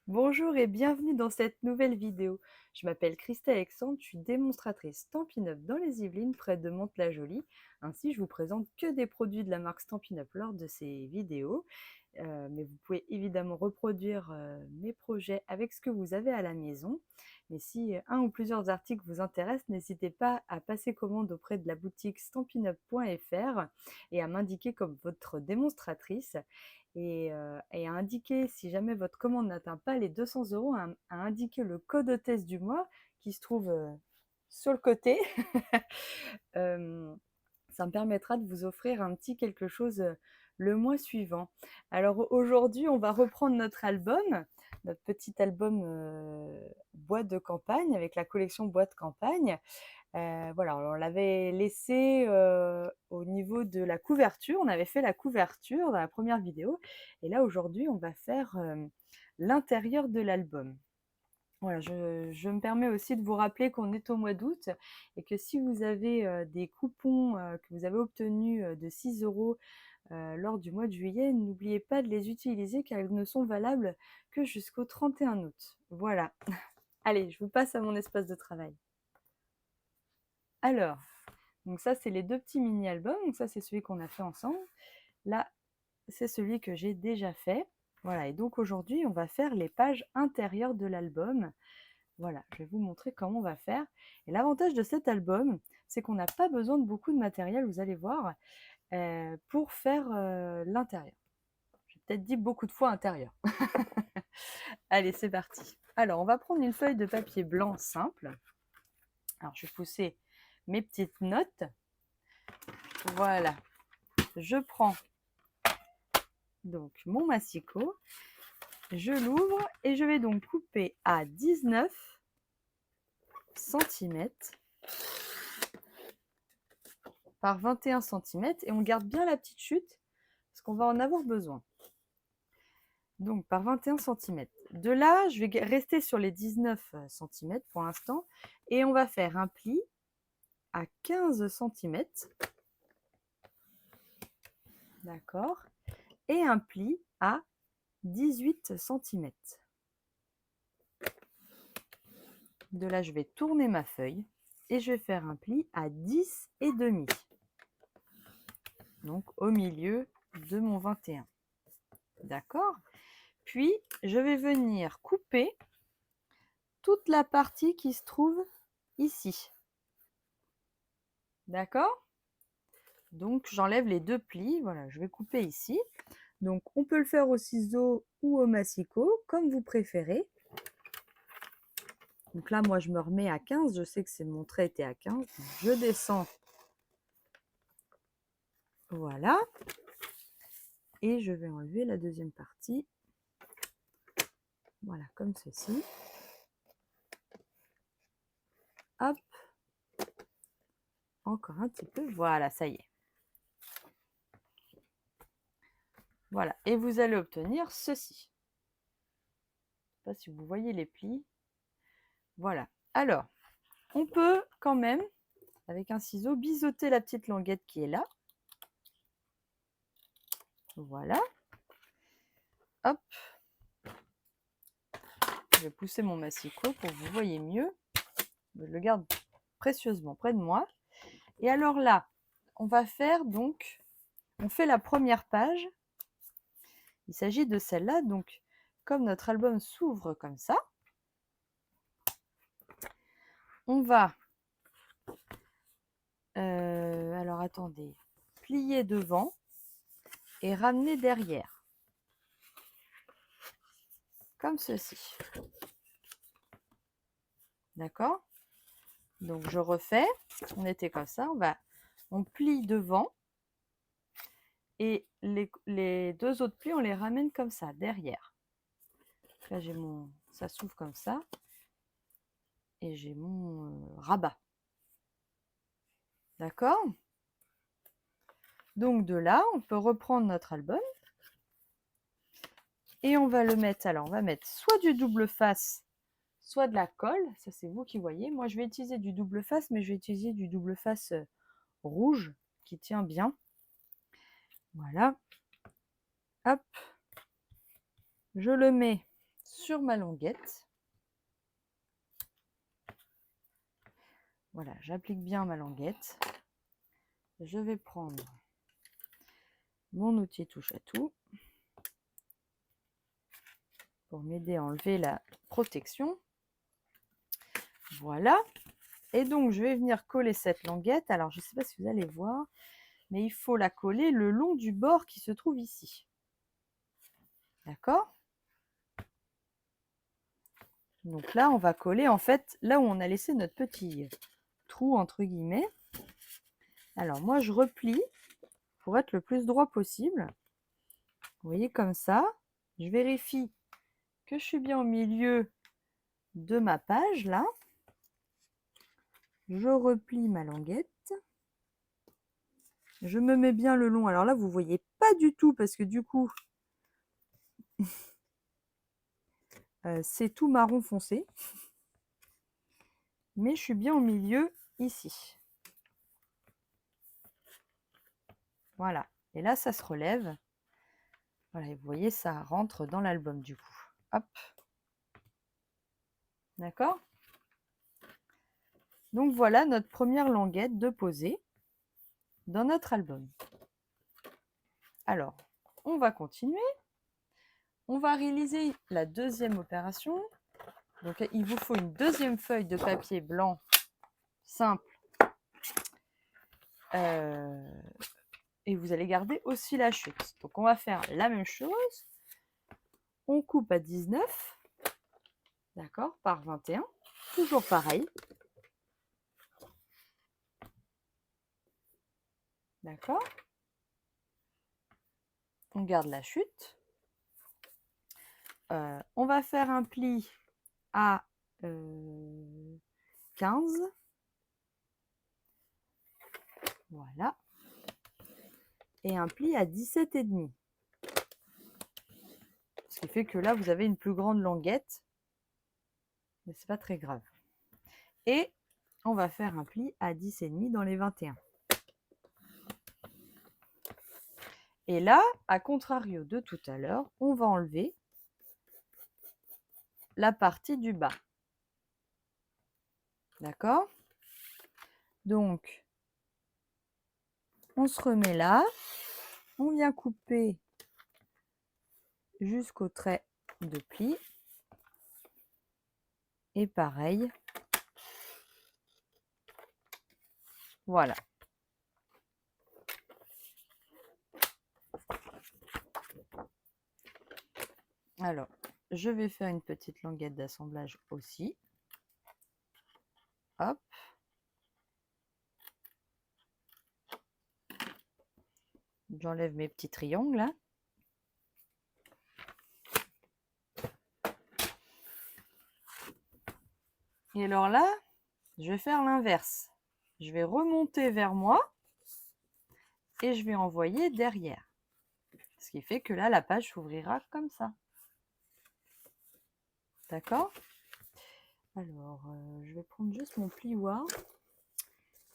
Bonjour et bienvenue dans cette nouvelle vidéo. Je m'appelle Christelle Alexandre, je suis démonstratrice Stampin' Up dans les Yvelines près de Mantes-la-Jolie. Ainsi, je vous présente que des produits de la marque Stampin' Up lors de ces vidéos. Mais vous pouvez évidemment reproduire mes projets avec ce que vous avez à la maison. Mais si un ou plusieurs articles vous intéressent, n'hésitez pas à passer commande auprès de la boutique stampinup.fr et à m'indiquer comme votre démonstratrice et à indiquer, si jamais votre commande n'atteint pas les 200 €, à indiquer le code hôtesse du mois qui se trouve sur le côté. Euh, Ça me permettra de vous offrir un petit quelque chose le mois suivant. Alors aujourd'hui, on va reprendre notre petit album boîte de campagne avec la collection boîte campagne. Voilà, on l'avait laissé au niveau de la couverture. On avait fait la couverture dans la première vidéo. Et là, aujourd'hui, on va faire l'intérieur de l'album. Voilà, je me permets aussi de vous rappeler qu'on est au mois d'août et que si vous avez des coupons que vous avez obtenus de 6 € lors du mois de juillet, n'oubliez pas de les utiliser car ils ne sont valables que jusqu'au 31 août. Voilà. Allez, je vous passe à mon espace de travail. Alors, donc ça, c'est les deux petits mini-albums. Donc ça, c'est celui qu'on a fait ensemble. Là, c'est celui que j'ai déjà fait. Voilà, et donc aujourd'hui, on va faire les pages intérieures de l'album. Voilà, je vais vous montrer comment on va faire. Et l'avantage de cet album, c'est qu'on n'a pas besoin de beaucoup de matériel, vous allez voir, pour faire l'intérieur. J'ai peut-être dit beaucoup de fois intérieur. Allez, c'est parti. Alors, on va prendre une feuille de papier blanc simple. Alors, je vais pousser mes petites notes. Voilà. Je prends donc mon massicot, je l'ouvre et je vais donc couper à 19 cm par 21 cm et on garde bien la petite chute parce qu'on va en avoir besoin. Donc par 21 cm. De là, je vais rester sur les 19 cm pour l'instant et on va faire un pli à 15 cm. D'accord. Et un pli à 18 cm. De là, je vais tourner ma feuille et je vais faire un pli à 10,5. Donc au milieu de mon 21. D'accord. Puis, je vais venir couper toute la partie qui se trouve ici. D'accord. Donc, j'enlève les deux plis. Voilà, je vais couper ici. Donc, on peut le faire au ciseau ou au massicot, comme vous préférez. Donc là, moi, je me remets à 15. Je sais que mon trait était à 15. Je descends. Voilà. Et je vais enlever la deuxième partie. Voilà, comme ceci. Hop. Encore un petit peu. Voilà, ça y est. Voilà. Et vous allez obtenir ceci. Je ne sais pas si vous voyez les plis. Voilà. Alors, on peut quand même, avec un ciseau, biseauter la petite languette qui est là. Voilà. Hop. Je vais pousser mon massicot pour que vous voyez mieux. Je le garde précieusement près de moi. Et alors là, on va faire donc, on fait la première page. Il s'agit de celle-là. Donc, comme notre album s'ouvre comme ça, on va, alors attendez, plier devant et ramener derrière. Comme ceci. D'accord? Donc je refais, on était comme ça, on plie devant et les deux autres plis, on les ramène comme ça, derrière. Là, ça s'ouvre comme ça et j'ai mon rabat. D'accord? Donc de là, on peut reprendre notre album et on va le mettre, alors on va mettre soit du double face, soit de la colle, ça c'est vous qui voyez. Moi je vais utiliser du double face, mais je vais utiliser du double face rouge qui tient bien. Voilà. Hop. Je le mets sur ma languette. Voilà, j'applique bien ma languette. Je vais prendre mon outil touche à tout pour m'aider à enlever la protection. Voilà. Et donc, je vais venir coller cette languette. Alors, je ne sais pas si vous allez voir, mais il faut la coller le long du bord qui se trouve ici. D'accord? Donc là, on va coller en fait là où on a laissé notre petit trou entre guillemets. Alors moi, je replie pour être le plus droit possible. Vous voyez comme ça. Je vérifie que je suis bien au milieu de ma page là. Je replie ma languette. Je me mets bien le long. Alors là, vous ne voyez pas du tout parce que du coup, c'est tout marron foncé. Mais je suis bien au milieu ici. Voilà. Et là, ça se relève. Voilà, et vous voyez, ça rentre dans l'album du coup. Hop. D'accord? Donc voilà notre première languette de posée dans notre album. Alors, on va continuer. On va réaliser la deuxième opération. Donc il vous faut une deuxième feuille de papier blanc simple. Et vous allez garder aussi la chute. Donc on va faire la même chose. On coupe à 19, d'accord, par 21. Toujours pareil. D'accord. On garde la chute. On va faire un pli à 15. Voilà. Et un pli à 17,5. Ce qui fait que là, vous avez une plus grande languette. Mais c'est pas très grave. Et on va faire un pli à 10,5 dans les 21. Et là, à contrario de tout à l'heure, on va enlever la partie du bas. D'accord? Donc, on se remet là. On vient couper jusqu'au trait de pli. Et pareil. Voilà. Alors, je vais faire une petite languette d'assemblage aussi. Hop. J'enlève mes petits triangles là. Et alors là, je vais faire l'inverse. Je vais remonter vers moi et je vais envoyer derrière. Ce qui fait que là, la page s'ouvrira comme ça. D'accord? Alors, je vais prendre juste mon plioir.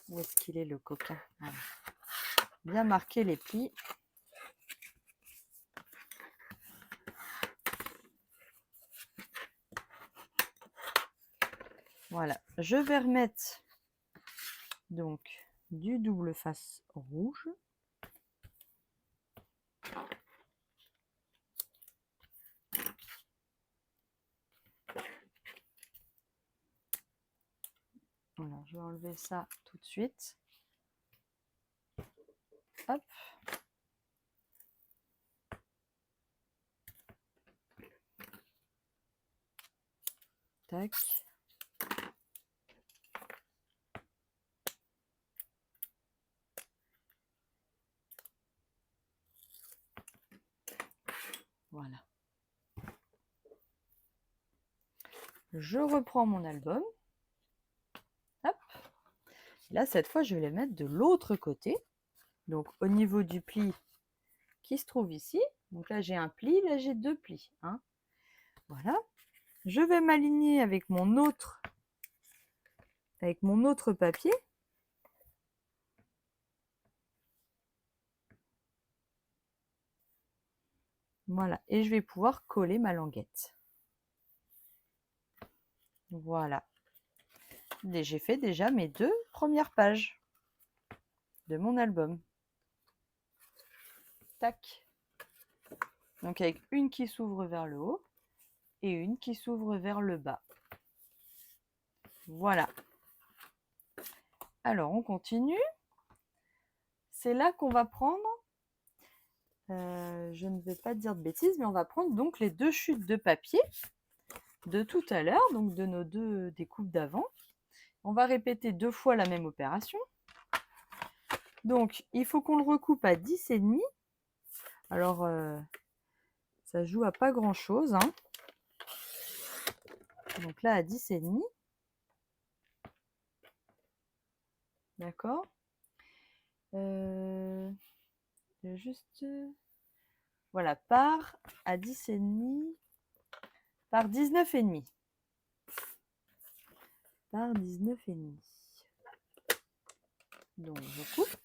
Où est-ce qu'il est le coquin? Voilà. Bien marquer les plis. Voilà. Je vais remettre donc du double face rouge. Alors, je vais enlever ça tout de suite. Hop. Tac. Voilà. Je reprends mon album. Hop. Là, cette fois, je vais les mettre de l'autre côté. Donc, au niveau du pli qui se trouve ici. Donc là, j'ai un pli, là, j'ai deux plis. Hein. Voilà. Je vais m'aligner avec mon autre papier. Voilà. Et je vais pouvoir coller ma languette. Voilà. J'ai fait déjà mes 2 premières pages de mon album. Tac. Donc avec une qui s'ouvre vers le haut et une qui s'ouvre vers le bas. Voilà. Alors on continue. C'est là qu'on va prendre, je ne vais pas dire de bêtises, mais on va prendre donc les 2 chutes de papier de tout à l'heure, donc de nos 2 découpes d'avant. On va répéter 2 fois la même opération. Donc il faut qu'on le recoupe à 10,5. Alors ça joue à pas grand chose, hein. Donc là à 10,5. D'accord. Juste voilà, par à 10,5 par 19,5. Par 19,5. Donc je coupe.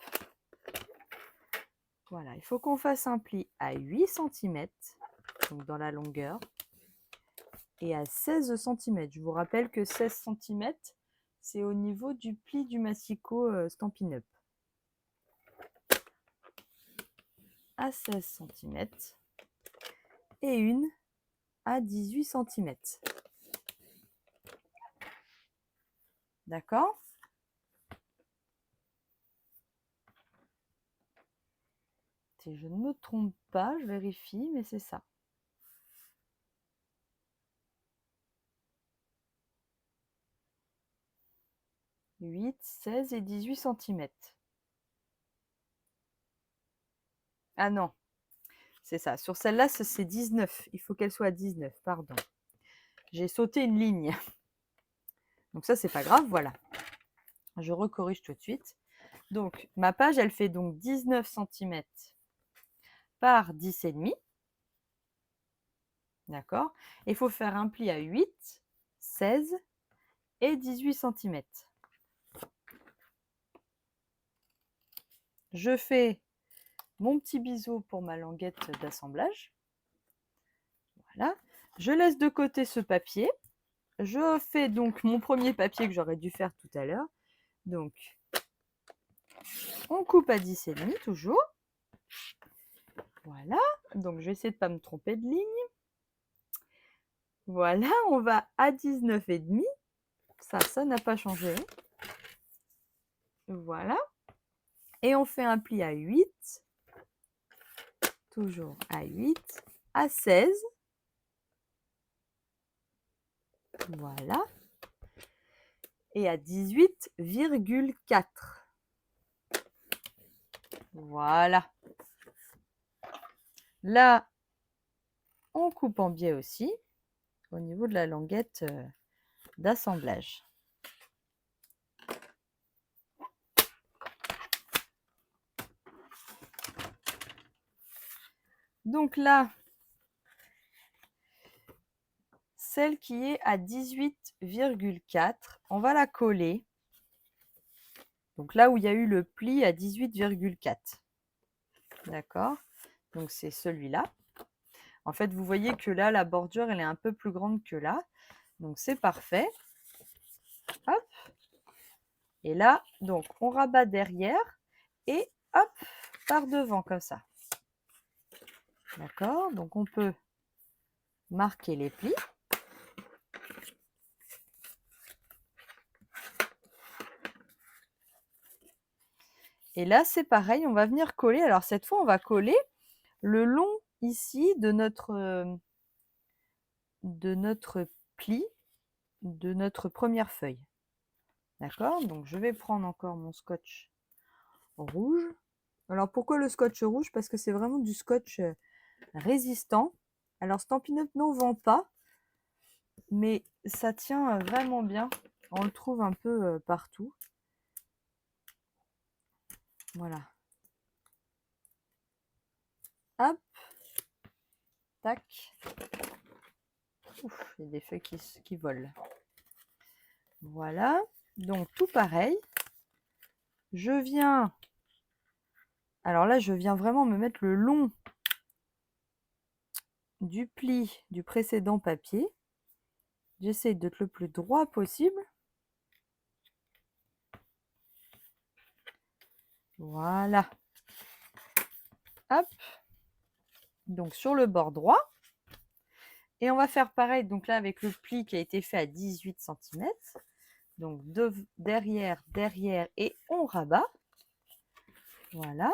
Voilà, il faut qu'on fasse un pli à 8 cm, donc dans la longueur, et à 16 cm. Je vous rappelle que 16 cm, c'est au niveau du pli du massicot Stampin' Up. À 16 cm et une à 18 cm. D'accord? Si je ne me trompe pas, je vérifie, mais c'est ça. « 8, 16 et 18 cm. » Ah non, c'est ça. Sur celle-là, c'est 19. Il faut qu'elle soit à 19, pardon. J'ai sauté une ligne. Donc ça, c'est pas grave, voilà. Je recorrige tout de suite. Donc, ma page, elle fait donc 19 cm par 10,5. D'accord? Il faut faire un pli à 8, 16 et 18 cm. Je fais mon petit biseau pour ma languette d'assemblage. Voilà. Je laisse de côté ce papier. Je fais donc mon premier papier que j'aurais dû faire tout à l'heure. Donc, on coupe à 10,5 toujours. Voilà. Donc, je vais essayer de ne pas me tromper de ligne. Voilà, on va à 19,5. Ça n'a pas changé. Voilà. Et on fait un pli à 8. Toujours à 8. À 16. Voilà. Et à 18,4. Voilà. Là, on coupe en biais aussi, au niveau de la languette d'assemblage. Donc là, celle qui est à 18,4, on va la coller. Donc là où il y a eu le pli à 18,4. D'accord? Donc c'est celui-là. En fait, vous voyez que là, la bordure, elle est un peu plus grande que là. Donc c'est parfait. Hop. Et là, donc on rabat derrière et hop, par devant comme ça. D'accord? Donc on peut marquer les plis. Et là, c'est pareil, on va venir coller. Alors cette fois, on va coller le long ici de notre pli, de notre première feuille. D'accord? Donc je vais prendre encore mon scotch rouge. Alors pourquoi le scotch rouge? Parce que c'est vraiment du scotch résistant. Alors Stampin' Up n'en vend pas, mais ça tient vraiment bien. On le trouve un peu partout. Voilà. Hop. Tac. Ouf, il y a des feuilles qui volent. Voilà. Donc tout pareil. Je viens... Alors là, je viens vraiment me mettre le long du pli du précédent papier. J'essaie d'être le plus droit possible. Voilà. Hop. Donc sur le bord droit. Et on va faire pareil, donc là avec le pli qui a été fait à 18 cm. Donc derrière, derrière et on rabat. Voilà.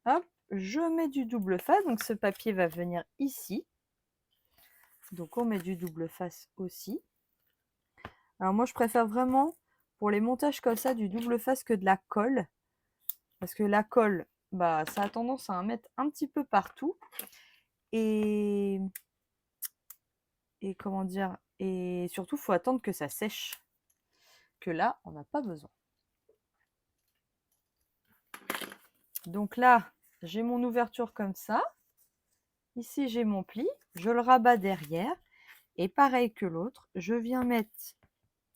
Hop, je mets du double face, donc ce papier va venir ici. Donc on met du double face aussi. Alors moi je préfère vraiment pour les montages comme ça du double face que de la colle. Parce que la colle, bah, ça a tendance à en mettre un petit peu partout. Et comment dire, et surtout il faut attendre que ça sèche. Que là, on n'a pas besoin. Donc là, j'ai mon ouverture comme ça. Ici, j'ai mon pli. Je le rabats derrière. Et pareil que l'autre, je viens mettre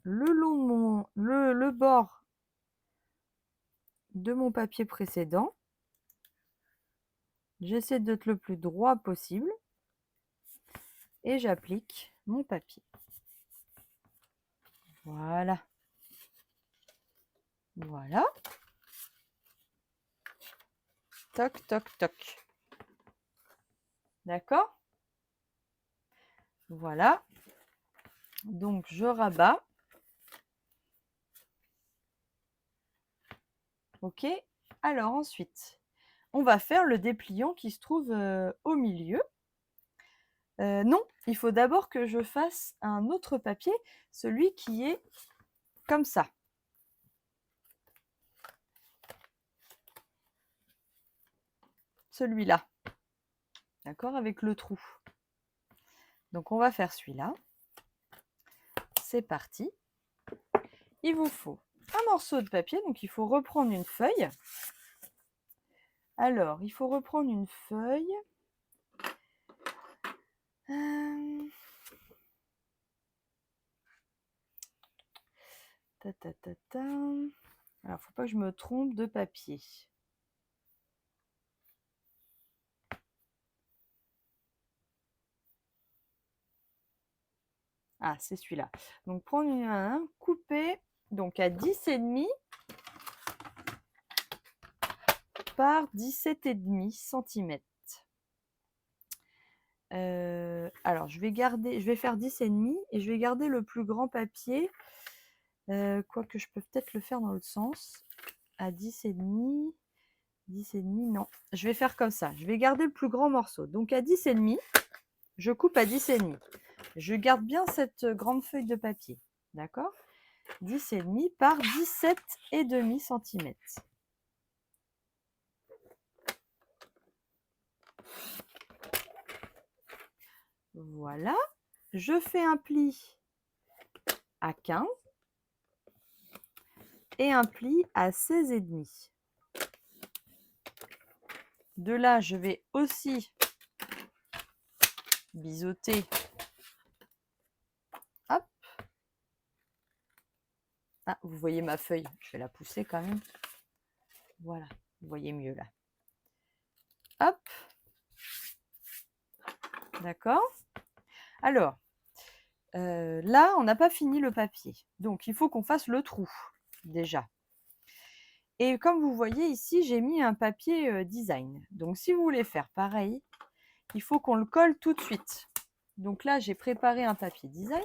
le long de le bord de mon papier précédent. J'essaie d'être le plus droit possible. Et j'applique mon papier. Voilà. Voilà. Toc, toc, toc. D'accord? Voilà. Donc, je rabats. Ok. Alors, ensuite, on va faire le dépliant qui se trouve au milieu. Non, il faut d'abord que je fasse un autre papier, celui qui est comme ça. Celui-là. D'accord? Avec le trou. Donc, on va faire celui-là. C'est parti. Il vous faut un morceau de papier, donc il faut reprendre une feuille. Alors, il faut reprendre une feuille. Ta, ta, ta, ta. Alors, faut pas que je me trompe de papier. Ah, c'est celui-là. Donc, prendre un, couper donc à 10,5 par 17,5 cm. Alors, je vais faire 10,5 et je vais garder le plus grand papier. Quoique je peux peut-être le faire dans l'autre sens. À 10,5, 10,5, non. Je vais faire comme ça. Je vais garder le plus grand morceau. Donc, à 10,5, je coupe à 10,5. Je garde bien cette grande feuille de papier. D'accord? 10,5 par 17,5 cm. Voilà. Je fais un pli à 15 et un pli à 16,5. De là, je vais aussi biseauter. Hop. Ah, vous voyez ma feuille. Je vais la pousser quand même. Voilà. Vous voyez mieux là. Hop. D'accord. Alors, là, on n'a pas fini le papier. Donc, il faut qu'on fasse le trou, déjà. Et comme vous voyez ici, j'ai mis un papier design. Donc, si vous voulez faire pareil, il faut qu'on le colle tout de suite. Donc là, j'ai préparé un papier design.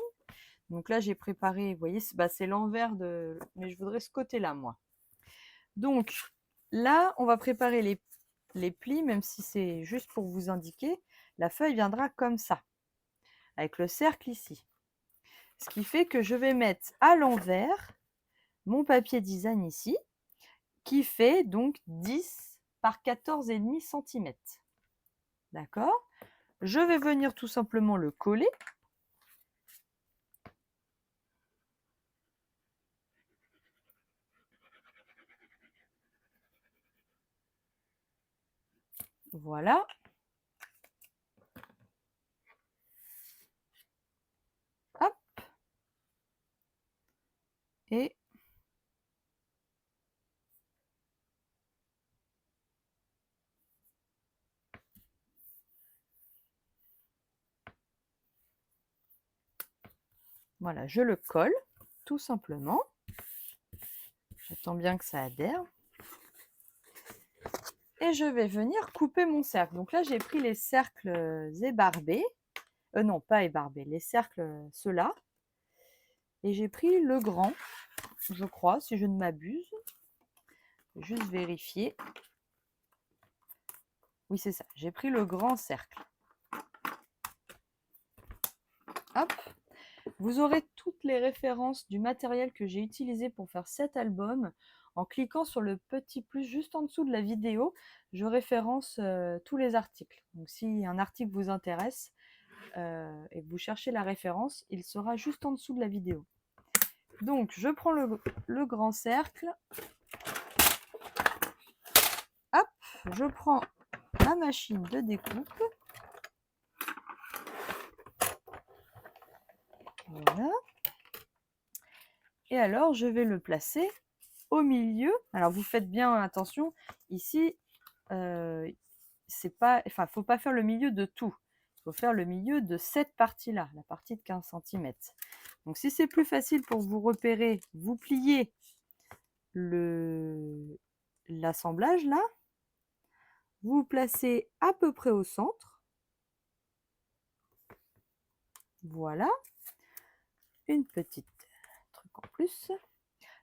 Donc là, j'ai préparé, vous voyez, c'est l'envers de... Mais je voudrais ce côté-là, moi. Donc là, on va préparer les plis, même si c'est juste pour vous indiquer. La feuille viendra comme ça, avec le cercle ici. Ce qui fait que je vais mettre à l'envers mon papier design ici, qui fait donc 10 par 14,5 cm. D'accord? Je vais venir tout simplement le coller. Voilà. Hop. Et Voilà, je le colle tout simplement. J'attends bien que ça adhère. Et je vais venir couper mon cercle. Donc là, j'ai pris les cercles ébarbés. Non, pas ébarbés, les cercles, ceux-là. Et j'ai pris le grand, je crois, si je ne m'abuse. Juste vérifier. Oui, c'est ça. J'ai pris le grand cercle. Hop. Vous aurez toutes les références du matériel que j'ai utilisé pour faire cet album. En cliquant sur le petit plus juste en dessous de la vidéo, je référence tous les articles. Donc si un article vous intéresse et que vous cherchez la référence, il sera juste en dessous de la vidéo. Donc je prends le grand cercle. Hop, je prends ma machine de découpe. Voilà. Et alors, je vais le placer au milieu. Alors, vous faites bien attention. Ici, c'est pas, enfin, faut pas faire le milieu de tout. Il faut faire le milieu de cette partie-là, la partie de 15 cm. Donc, si c'est plus facile pour vous repérer, vous pliez l'assemblage là. Vous vous placez à peu près au centre. Voilà. Une petite truc en plus.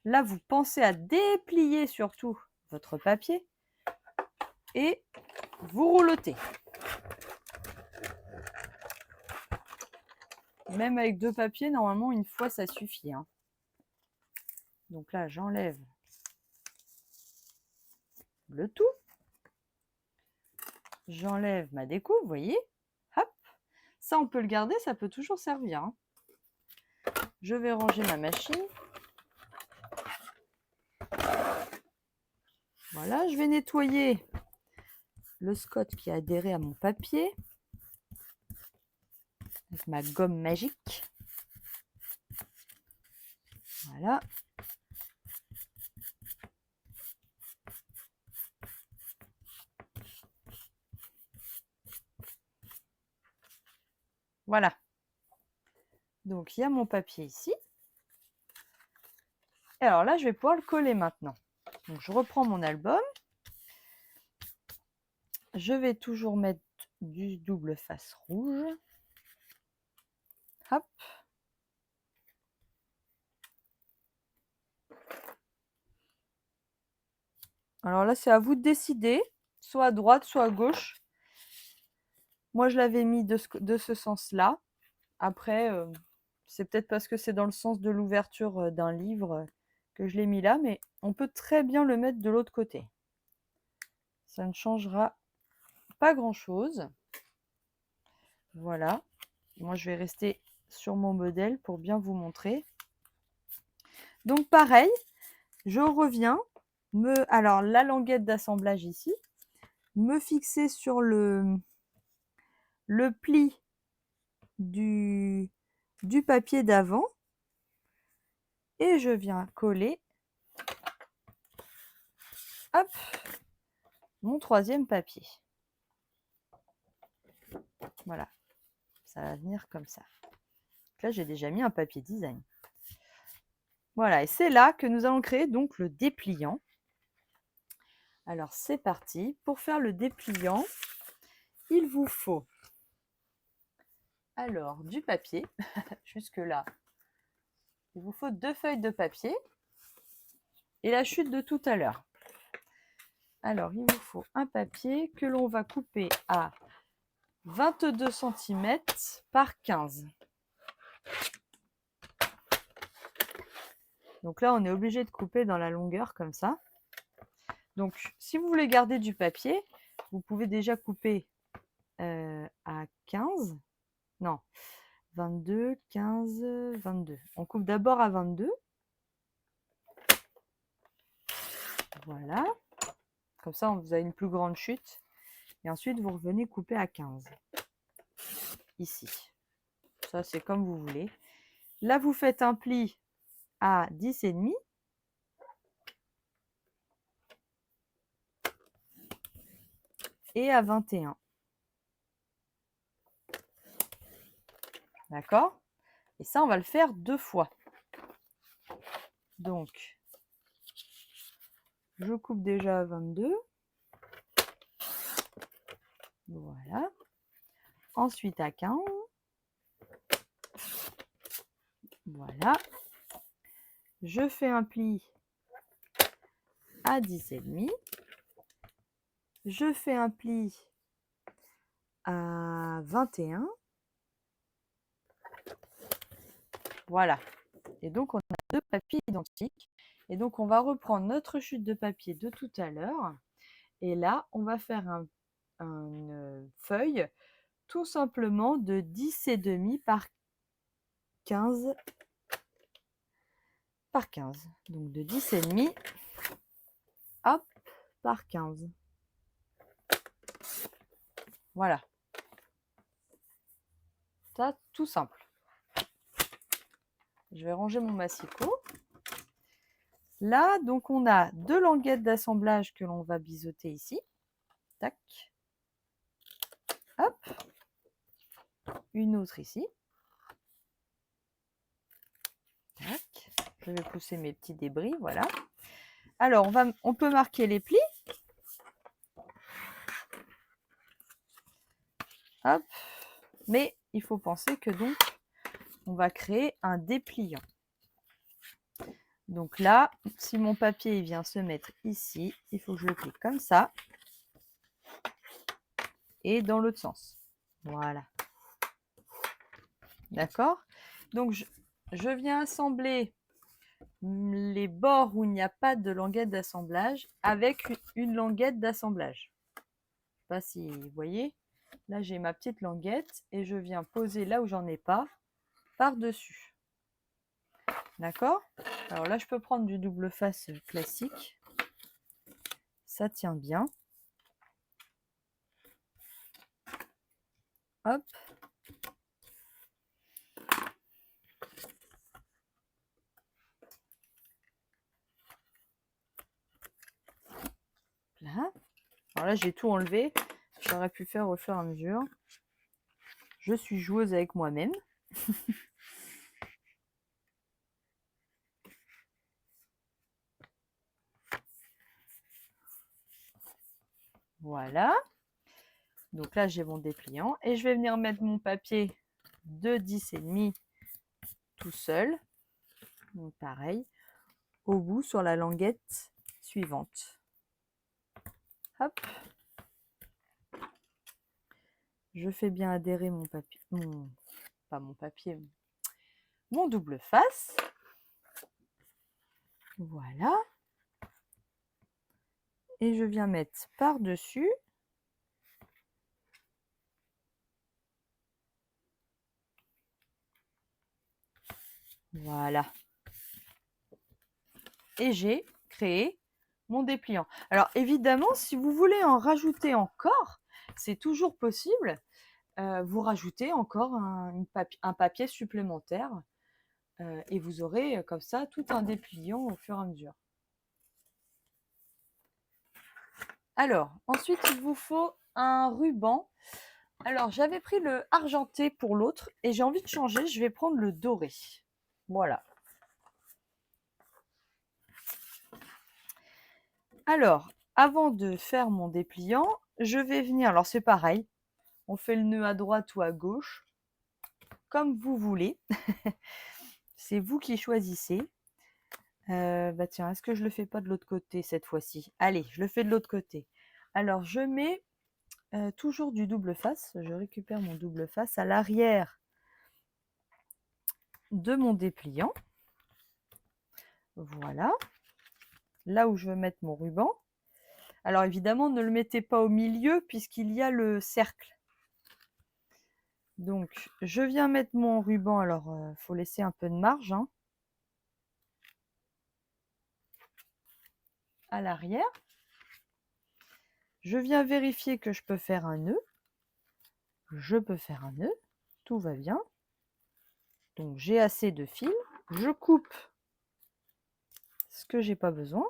Là, vous pensez à déplier surtout votre papier et vous roulotez. Même avec 2 papiers, normalement, une fois, ça suffit. Hein. Donc là, j'enlève le tout. J'enlève ma découpe, vous voyez. Hop. Ça, on peut le garder, ça peut toujours servir. Hein. Je vais ranger ma machine. Voilà, je vais nettoyer le scotch qui a adhéré à mon papier avec ma gomme magique. Voilà. Voilà. Donc, il y a mon papier ici. Et alors là, je vais pouvoir le coller maintenant. Donc, je reprends mon album. Je vais toujours mettre du double face rouge. Hop. Alors là, c'est à vous de décider, soit à droite, soit à gauche. Moi, je l'avais mis de ce sens-là. Après, c'est peut-être parce que c'est dans le sens de l'ouverture d'un livre que je l'ai mis là, mais on peut très bien le mettre de l'autre côté. Ça ne changera pas grand-chose. Voilà. Moi, je vais rester sur mon modèle pour bien vous montrer. Donc, pareil, je reviens. Alors, la languette d'assemblage ici, me fixer sur le pli du papier d'avant et je viens coller hop, mon 3e papier. Voilà, ça va venir comme ça. Donc là, j'ai déjà mis un papier design. Voilà, et c'est là que nous allons créer donc le dépliant. Alors, c'est parti. Pour faire le dépliant, il vous faut alors du papier. Jusque-là, il vous faut 2 feuilles de papier et la chute de tout à l'heure. Alors, il vous faut un papier que l'on va couper à 22 cm par 15. Donc là, on est obligé de couper dans la longueur comme ça. Donc, si vous voulez garder du papier, vous pouvez déjà couper à 15. Non, 22, 15, 22. On coupe d'abord à 22. Voilà. Comme ça, vous avez une plus grande chute. Et ensuite, vous revenez couper à 15. Ici. Ça, c'est comme vous voulez. Là, vous faites un pli à 10,5. Et à 21. D'accord? Et ça, on va le faire 2 fois. Donc, je coupe déjà à 22. Voilà. Ensuite à 15. Voilà. Je fais un pli à 10,5. Je fais un pli à 21. Voilà. Et donc, on a 2 papiers identiques. Et donc, on va reprendre notre chute de papier de tout à l'heure. Et là, on va faire une feuille tout simplement de 10,5 par 15 par 15. Donc, de 10,5, hop, par 15. Voilà. Ça, tout simple. Je vais ranger mon massicot. Là, donc, on a 2 languettes d'assemblage que l'on va biseauter ici. Tac. Hop. Une autre ici. Tac. Je vais pousser mes petits débris, voilà. Alors, on peut marquer les plis. Hop. Mais il faut penser que donc, on va créer un dépliant. Donc là, si mon papier vient se mettre ici, il faut que je le plie comme ça. Et dans l'autre sens. Voilà. D'accord? Donc, je viens assembler les bords où il n'y a pas de languette d'assemblage avec une languette d'assemblage. Je ne sais pas si vous voyez. Là, j'ai ma petite languette et je viens poser là où j'en ai pas par-dessus. D'accord? Alors là, je peux prendre du double face classique. Ça tient bien. Hop. Là. Alors là, j'ai tout enlevé. J'aurais pu faire au fur et à mesure. Je suis joueuse avec moi-même. Voilà. Donc là, j'ai mon dépliant. Et je vais venir mettre mon papier de 10,5 tout seul. Donc pareil, au bout sur la languette suivante. Hop. Je fais bien adhérer mon papier, mon double face. Voilà. Et je viens mettre par-dessus. Voilà. Et j'ai créé mon dépliant. Alors évidemment, si vous voulez en rajouter encore, c'est toujours possible. Vous rajoutez encore un papier supplémentaire et vous aurez comme ça tout un dépliant au fur et à mesure. Alors, ensuite, il vous faut un ruban. Alors, j'avais pris le argenté pour l'autre et j'ai envie de changer. Je vais prendre le doré. Voilà. Alors, avant de faire mon dépliant, je vais venir. Alors, c'est pareil. On fait le nœud à droite ou à gauche, comme vous voulez. C'est vous qui choisissez. Bah tiens, est-ce que je le fais pas de l'autre côté cette fois-ci? Allez, je le fais de l'autre côté. Alors, je mets toujours du double face. Je récupère mon double face à l'arrière de mon dépliant. Voilà. Là où je veux mettre mon ruban. Alors évidemment, ne le mettez pas au milieu puisqu'il y a le cercle. Donc, je viens mettre mon ruban. Alors, il faut laisser un peu de marge hein, à l'arrière. Je viens vérifier que je peux faire un nœud. Je peux faire un nœud. Tout va bien. Donc, j'ai assez de fil. Je coupe ce que j'ai pas besoin.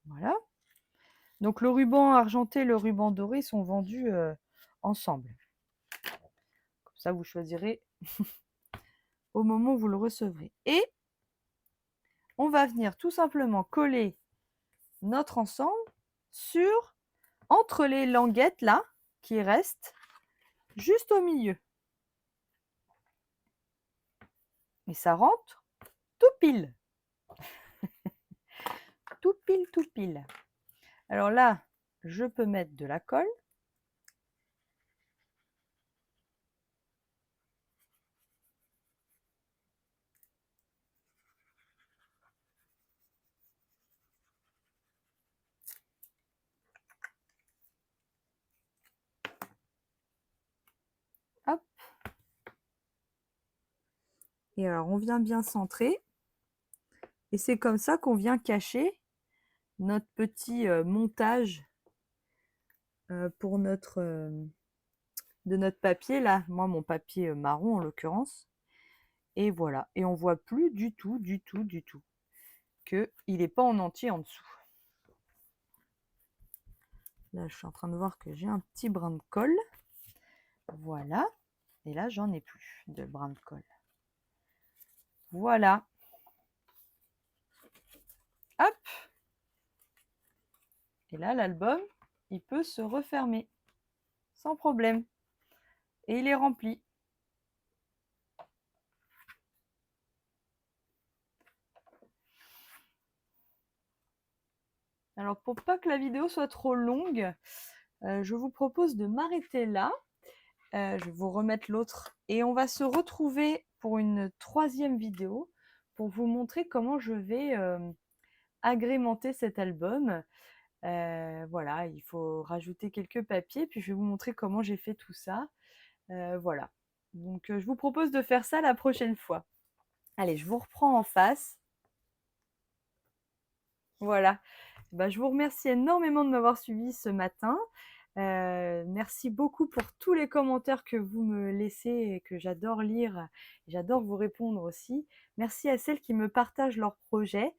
Voilà. Donc, le ruban argenté et le ruban doré sont vendus ensemble. Comme Ça, vous choisirez au moment où vous le recevrez. Et on va venir tout simplement coller notre ensemble entre les languettes là, qui restent juste au milieu. Et ça rentre tout pile. Tout pile, tout pile. Alors là, je peux mettre de la colle. Hop. Et alors, on vient bien centrer. Et c'est comme ça qu'on vient cacher notre petit montage pour de notre papier là. Moi, mon papier marron en l'occurrence. Et voilà. Et on voit plus du tout qu'il n'est pas en entier en dessous. Là, je suis en train de voir que j'ai un petit brin de colle. Voilà. Et là, j'en ai plus de brin de colle. Voilà. Hop. Et là, l'album, il peut se refermer sans problème. Et il est rempli. Alors, pour pas que la vidéo soit trop longue, je vous propose de m'arrêter là. Je vais vous remettre l'autre. Et on va se retrouver pour une troisième vidéo pour vous montrer comment je vais agrémenter cet album. Voilà, il faut rajouter quelques papiers, puis je vais vous montrer comment j'ai fait tout ça. Voilà. Donc, je vous propose de faire ça la prochaine fois. Allez, je vous reprends en face. Voilà. Bah, je vous remercie énormément de m'avoir suivi ce matin. Merci beaucoup pour tous les commentaires que vous me laissez et que j'adore lire. J'adore vous répondre aussi. Merci à celles qui me partagent leurs projets.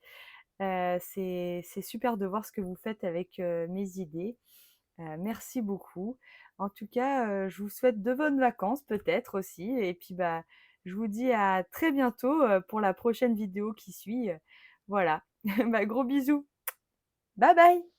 C'est super de voir ce que vous faites avec mes idées. Merci beaucoup. En tout cas, je vous souhaite de bonnes vacances peut-être aussi. Et puis, bah, je vous dis à très bientôt pour la prochaine vidéo qui suit. Voilà. Bah, gros bisous. Bye bye.